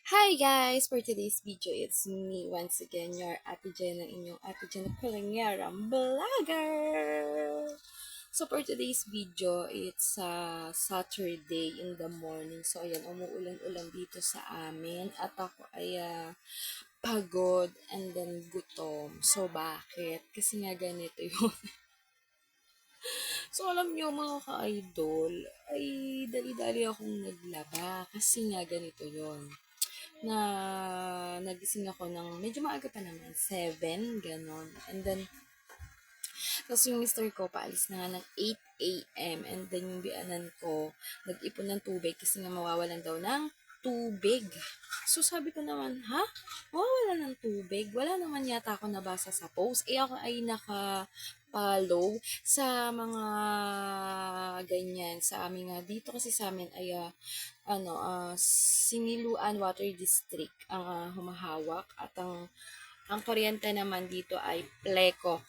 Hi guys! For today's video, it's me once again, your Ate Jen, ang inyong Ate Jen na Palangyarang Vlogger! So for today's video, it's Saturday in the morning. So ayan, umuulan-ulan dito sa amin at ako ay pagod and then gutom. So bakit? Kasi nga ganito yun. So alam niyo mga ka-idol, ay dali-dali akong naglaba kasi nga ganito yon na nagising ako ng medyo maaga pa naman, 7, ganon. And then, tapos yung mister ko, paalis na nga ng 8 a.m. And then yung bianan ko, nag-ipon ng tubig kasi nga mawawalan daw ng tubig. So sabi ko naman, ha? Mawawalan ng tubig? Wala naman yata ako nabasa sa post. Ako ay naka-follow sa mga ganyan sa amin nga dito kasi sa amin ay Siniluan Water District ang humahawak at ang kuryente naman dito ay Pleco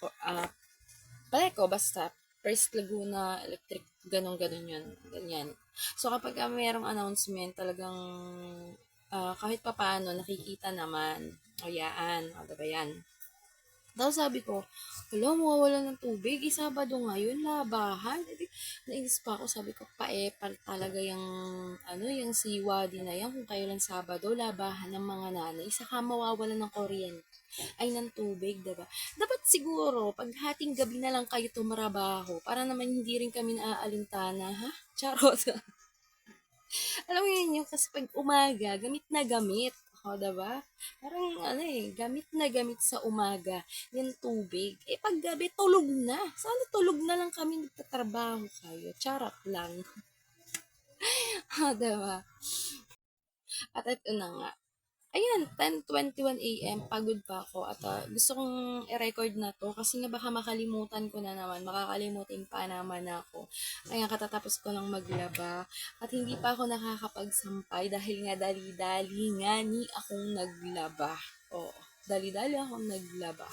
basta First Laguna Electric, ganun yun, ganyan. So kapag mayroong announcement talagang kahit papaano nakikita naman, o yaan, o diba yan. Tapos sabi ko, hala, mawawala ng tubig. Sabado ngayon, labahan. Edi, nainis pa ako. Sabi ko, paepal talaga yung siwadi na yan. Kung kailan Sabado, labahan ng mga nanay. Saka mawawala ng kuryente. Ay, ng tubig, diba? Dapat siguro, pag hating gabi na lang kayo tumarabaho, para naman hindi rin kami naaalintana, ha? Charot. Alam mo yun yung kasi pag umaga, gamit na gamit. O, diba? Parang gamit na gamit sa umaga yung tubig. Pag gabi, tulog na. Sana tulog na lang kami nagtatrabaho kayo. Charot lang. O, diba? At ito na nga. Ayan, 10:21 a.m. Pagod pa ako at gusto kong i-record na to kasi nga baka makalimutan ko na naman, makakalimutin pa naman ako. Ayan, katatapos ko lang maglaba at hindi pa ako nakakapagsampay dahil nga dali-dali nga ni akong naglaba. Oo, dali-dali akong naglaba.